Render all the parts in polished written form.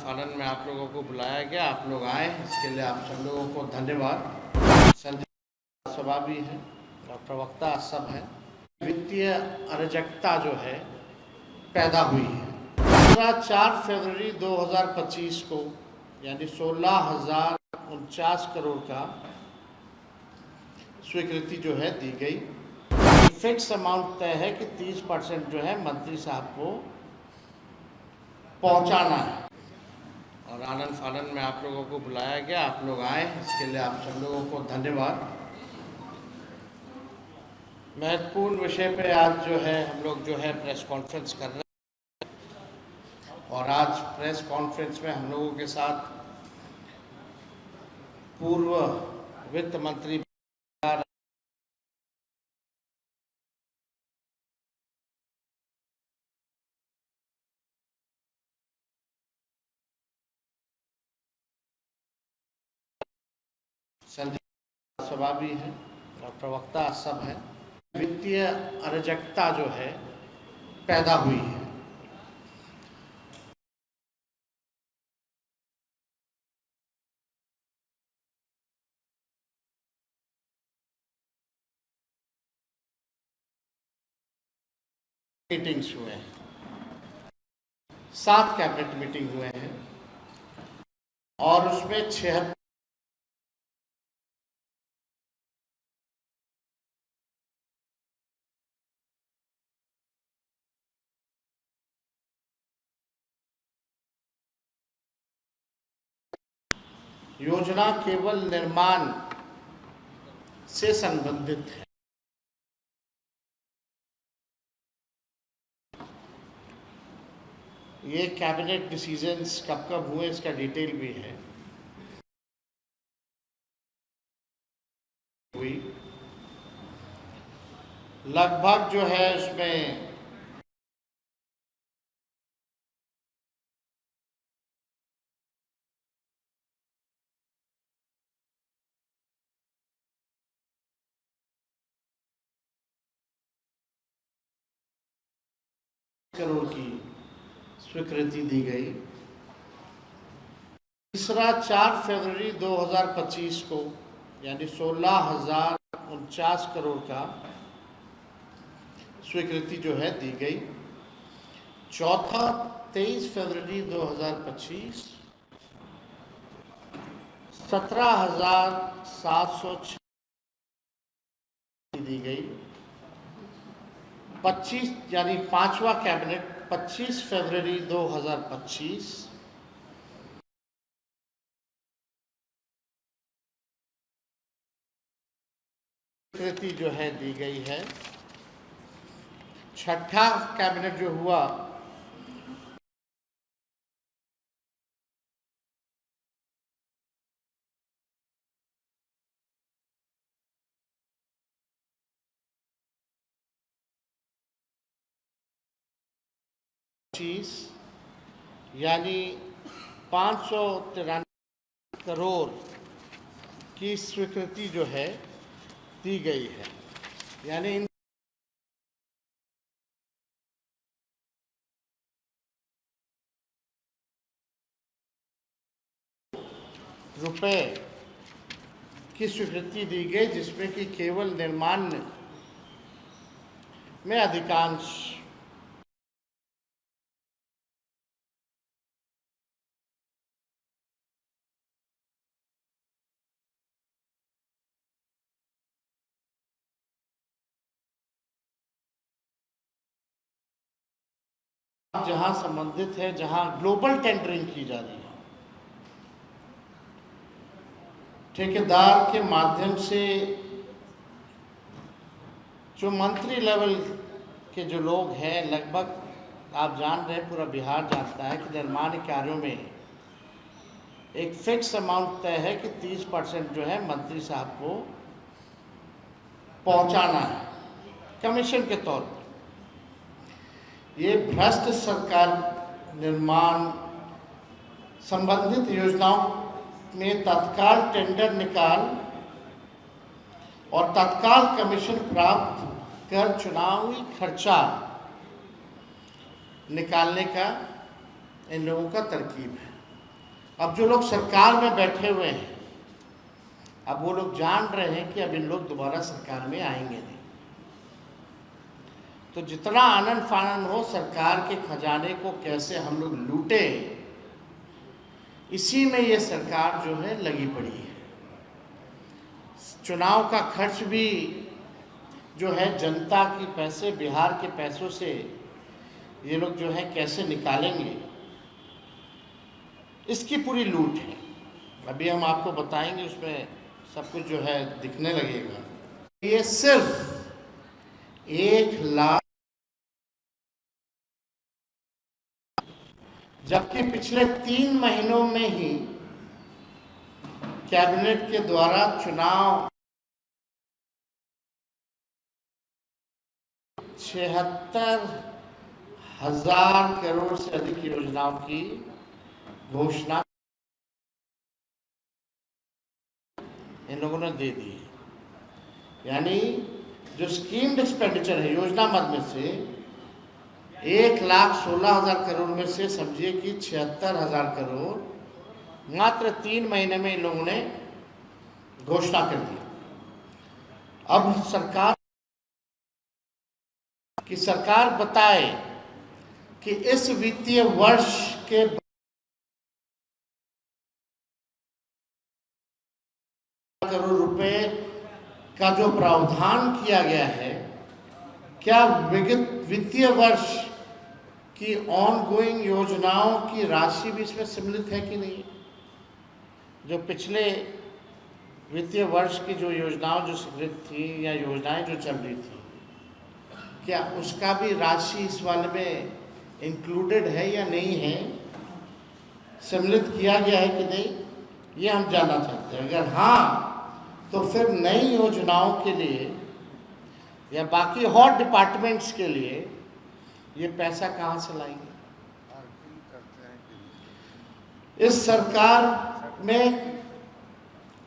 फालन में आप लोगों को बुलाया गया, आप लोग आए, इसके लिए आप सब लोगों को धन्यवाद। संजय सभा भी है और प्रवक्ता सब हैं। वित्तीय अराजकता जो है पैदा हुई है। 4 फरवरी 2025 को यानी 16,049 करोड़ का स्वीकृति जो है दी गई। फिक्स अमाउंट तय है कि 30% जो है मंत्री साहब को पहुंचाना है और आनंद फानन में आप लोगों को बुलाया गया, आप लोग आए, इसके लिए आप सब लोगों को धन्यवाद। महत्वपूर्ण विषय पे आज जो है हम लोग जो है प्रेस कॉन्फ्रेंस कर रहे हैं और आज प्रेस कॉन्फ्रेंस में हम लोगों के साथ पूर्व वित्त मंत्री संजय सभा भी है और प्रवक्ता सब हैं। वित्तीय अराजकता जो है पैदा हुई है। मीटिंग्स हुए हैं, 7 कैबिनेट मीटिंग हुए हैं और उसमें 76 योजना केवल निर्माण से संबंधित है। ये कैबिनेट डिसीजंस कब कब हुए इसका डिटेल भी है। हुई लगभग जो है उसमें करोड़ की स्वीकृति दी गई। तीसरा 4 फरवरी 2025 को यानी 16,049 करोड़ का स्वीकृति जो है दी गई। चौथा 23 फरवरी 2025 17,706 दी गई। 25 यानी 5वां कैबिनेट 25 फरवरी 2025 स्वीकृति जो है दी गई है। छठा कैबिनेट जो हुआ यानी 593 करोड़ की स्वीकृति जो है दी गई है। यानी इन रुपए की स्वीकृति दी गई जिसमें कि केवल निर्माण में अधिकांश जहां संबंधित है, जहां ग्लोबल टेंडरिंग की जा रही है, ठेकेदार के माध्यम से जो मंत्री लेवल के जो लोग हैं, लगभग आप जान रहे हैं, पूरा बिहार जानता है कि निर्माण कार्यों में एक फिक्स अमाउंट तय है कि 30% जो है मंत्री साहब को पहुंचाना है कमीशन के तौर पर। ये भ्रष्ट सरकार निर्माण संबंधित योजनाओं में तत्काल टेंडर निकाल और तत्काल कमीशन प्राप्त कर चुनावी खर्चा निकालने का इन लोगों का तरकीब है। अब जो लोग सरकार में बैठे हुए हैं, अब वो लोग जान रहे हैं कि अब इन लोग दोबारा सरकार में आएंगे नहीं, तो जितना आनंद फानन हो सरकार के खजाने को कैसे हम लोग लूटे, इसी में ये सरकार जो है लगी पड़ी है। चुनाव का खर्च भी जो है जनता की पैसे, बिहार के पैसों से ये लोग जो है कैसे निकालेंगे, इसकी पूरी लूट है। अभी हम आपको बताएंगे, उसमें सब कुछ जो है दिखने लगेगा। ये सिर्फ 1 लाख, जबकि पिछले 3 महीनों में ही कैबिनेट के द्वारा चुनाव 76,000 करोड़ से अधिक योजनाओं की घोषणा इन लोगों ने दे दी है। यानी जो स्कीम्ड एक्सपेंडिचर है योजना मद में से 1,16,000 करोड़ में से समझिए कि 76,000 करोड़ मात्र 3 महीने में इन लोगों ने घोषणा कर दी। अब सरकार बताए कि इस वित्तीय वर्ष के करोड़ रुपए का जो प्रावधान किया गया है, क्या वित्तीय वर्ष की ऑनगोइंग योजनाओं की राशि भी इसमें सम्मिलित है कि नहीं। जो पिछले वित्तीय वर्ष की जो योजनाओं जो स्वीकृत थी या योजनाएं जो चल रही थी, क्या उसका भी राशि इस वाले में इंक्लूडेड है या नहीं है, सम्मिलित किया गया है कि नहीं, ये हम जानना चाहते हैं। अगर हाँ, तो फिर नई योजनाओं के लिए या बाकी और डिपार्टमेंट्स के लिए ये पैसा कहाँ से लाएंगे। इस सरकार में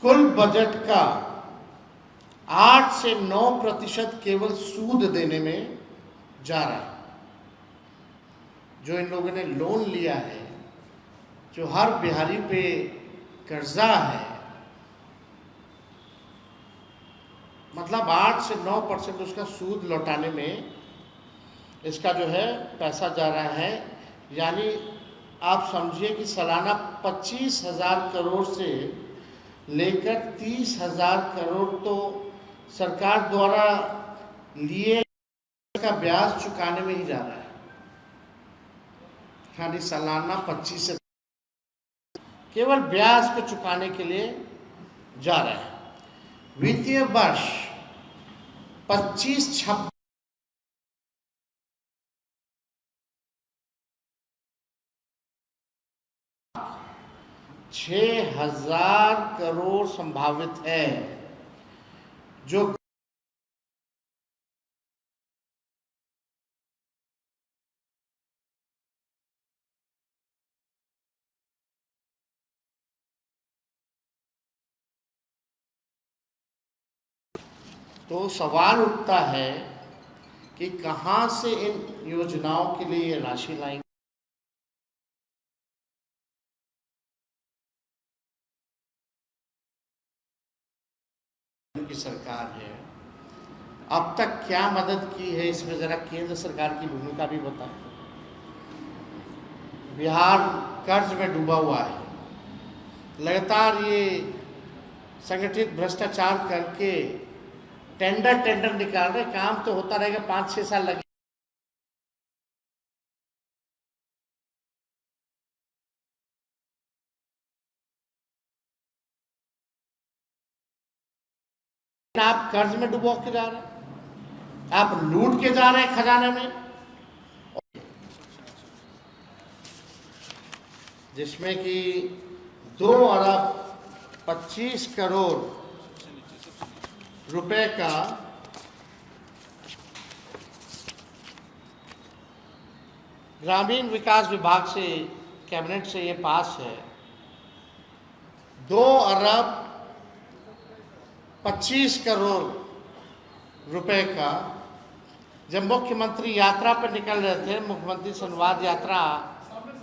कुल बजट का 8 से 9% केवल सूद देने में जा रहा है। जो इन लोगों ने लोन लिया है, जो हर बिहारी पे कर्जा है, मतलब 8 से 9% उसका सूद लौटाने में इसका जो है पैसा जा रहा है। यानी आप समझिए कि सालाना 25,000 करोड़ से लेकर 30,000 करोड़ तो सरकार द्वारा लिए का ब्याज चुकाने में ही जा रहा है। यानी सालाना 25 से केवल ब्याज को चुकाने के लिए जा रहा है। वित्तीय वर्ष 25-26 6,000 करोड़ संभावित है, जो तो सवाल उठता है कि कहां से इन योजनाओं के लिए ये राशि लाएंगे। की सरकार है, अब तक क्या मदद की है, इसमें जरा केंद्र सरकार की भूमिका भी बताएं। बिहार कर्ज में डूबा हुआ है, लगातार ये संगठित भ्रष्टाचार करके टेंडर निकाल रहे, काम तो होता रहेगा, 5-6 साल लगे। आप कर्ज में डुबो के जा रहे हैं, आप लूट के जा रहे हैं खजाने में, जिसमें कि 2 अरब 25 करोड़ रुपए का ग्रामीण विकास विभाग से, कैबिनेट से ये पास है। 2 अरब 25 करोड़ रुपए का जब मुख्यमंत्री यात्रा पर निकल रहे थे, मुख्यमंत्री संवाद यात्रा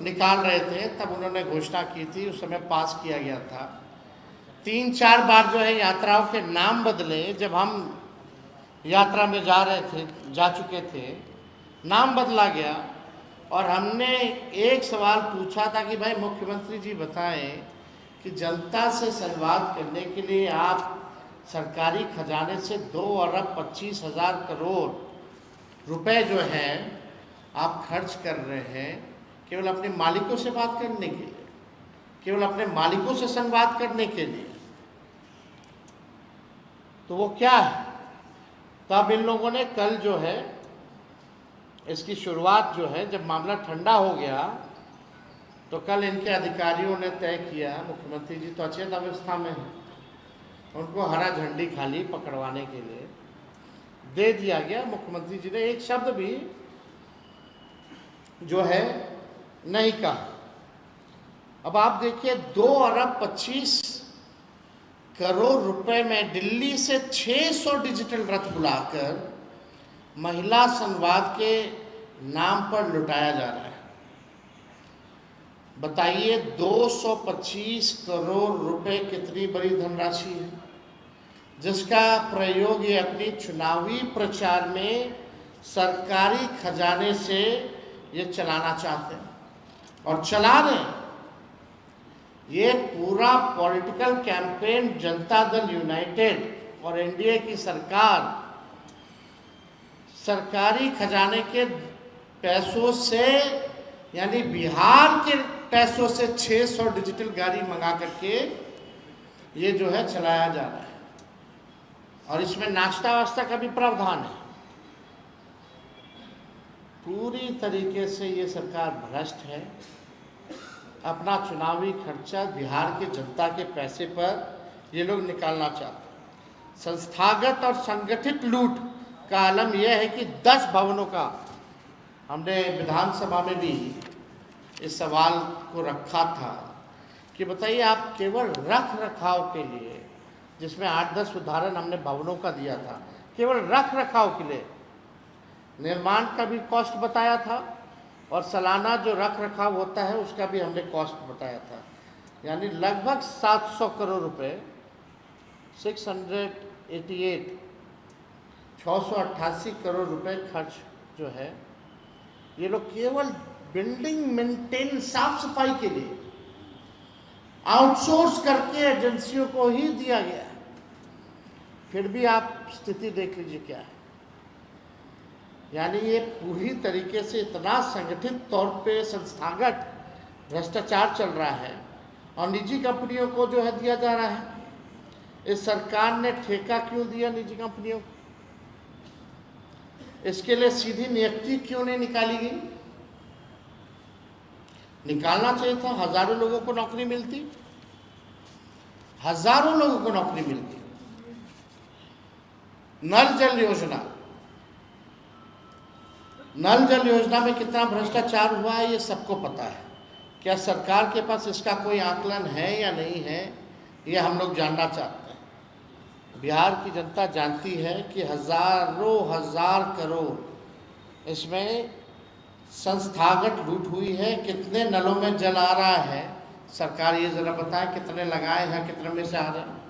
निकाल रहे थे तब उन्होंने घोषणा की थी, उस समय पास किया गया था। 3-4 बार जो है यात्राओं के नाम बदले, जब हम यात्रा में जा चुके थे, नाम बदला गया। और हमने एक सवाल पूछा था कि भाई मुख्यमंत्री जी बताएं कि जनता से संवाद करने के लिए आप सरकारी खजाने से 2,25,000 करोड़ रुपए जो है आप खर्च कर रहे हैं केवल अपने मालिकों से बात करने के लिए, केवल अपने मालिकों से संवाद करने के लिए, तो वो क्या है? तो अब इन लोगों ने कल जो है इसकी शुरुआत जो है, जब मामला ठंडा हो गया तो कल इनके अधिकारियों ने तय किया, मुख्यमंत्री जी तो अचेत अवस्था में हैं, उनको हरा झंडी खाली पकड़वाने के लिए दे दिया गया। मुख्यमंत्री जी ने एक शब्द भी जो है नहीं कहा। अब आप देखिए 2,25 करोड़ रुपए में दिल्ली से 600 डिजिटल रथ बुलाकर महिला संवाद के नाम पर लुटाया जा रहा है। बताइए 225 करोड़ रुपए कितनी बड़ी धनराशि है, जिसका प्रयोग ये अपनी चुनावी प्रचार में सरकारी खजाने से ये चलाना चाहते हैं और चला रहे। ये पूरा political campaign Janata Dal United और एनडीए की सरकार सरकारी खजाने के पैसों से, यानी बिहार के पैसों से 600 डिजिटल गाड़ी मंगा करके ये जो है चलाया जा रहा है। और इसमें नाश्ता वास्ता का भी प्रावधान है। पूरी तरीके से ये सरकार भ्रष्ट है। अपना चुनावी खर्चा बिहार के जनता के पैसे पर ये लोग निकालना चाहते हैं। संस्थागत और संगठित लूट का आलम यह है कि 10 भवनों का, हमने विधानसभा में भी इस सवाल को रखा था कि बताइए आप केवल रख रखाव के लिए, जिसमें 8-10 उदाहरण हमने भवनों का दिया था, केवल रख रखाव के लिए निर्माण का भी कॉस्ट बताया था और सालाना जो रख रखाव होता है उसका भी हमने कॉस्ट बताया था, यानी लगभग 700 करोड़ रुपए, 688 करोड़ रुपए खर्च जो है ये लोग केवल बिल्डिंग मेंटेन, साफ सफाई के लिए आउटसोर्स करके एजेंसियों को ही दिया गया है। फिर भी आप स्थिति देख लीजिए क्या है। यानी ये पूरी तरीके से इतना संगठित तौर पे संस्थागत भ्रष्टाचार चल रहा है और निजी कंपनियों को जो है दिया जा रहा है। इस सरकार ने ठेका क्यों दिया निजी कंपनियों को? इसके लिए सीधी नियुक्ति क्यों नहीं निकाली गई? निकालना चाहिए था। हजारों लोगों को नौकरी मिलती, हजारों लोगों को नौकरी मिलती। नल जल योजना में कितना भ्रष्टाचार हुआ है ये सबको पता है। क्या सरकार के पास इसका कोई आकलन है या नहीं है, ये हम लोग जानना चाहते हैं। बिहार की जनता जानती है कि हजारों हजार करोड़ इसमें संस्थागत लूट हुई है। कितने नलों में जल आ रहा है, सरकार ये जरा बताए कितने लगाए हैं, कितने में से आ रहे हैं।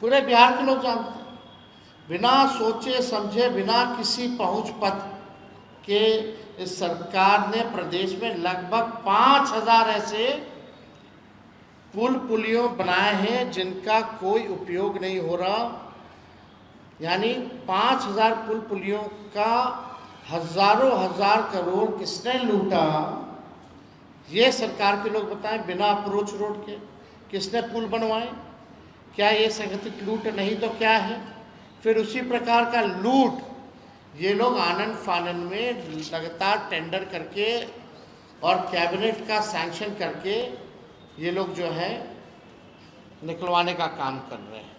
पूरे बिहार के लोग जानते हैं। बिना सोचे समझे, बिना किसी पहुंच पथ के इस सरकार ने प्रदेश में लगभग 5,000 ऐसे पुल पुलियों बनाए हैं जिनका कोई उपयोग नहीं हो रहा। यानी 5,000 पुल पुलियों का हजारों हजार करोड़ किसने लूटा, ये सरकार के लोग बताएं। बिना अप्रोच रोड के किसने पुल बनवाए? क्या ये संगठित लूट नहीं तो क्या है? फिर उसी प्रकार का लूट ये लोग आनंद फानन में लगातार टेंडर करके और कैबिनेट का सैंक्शन करके ये लोग जो है निकलवाने का काम कर रहे हैं।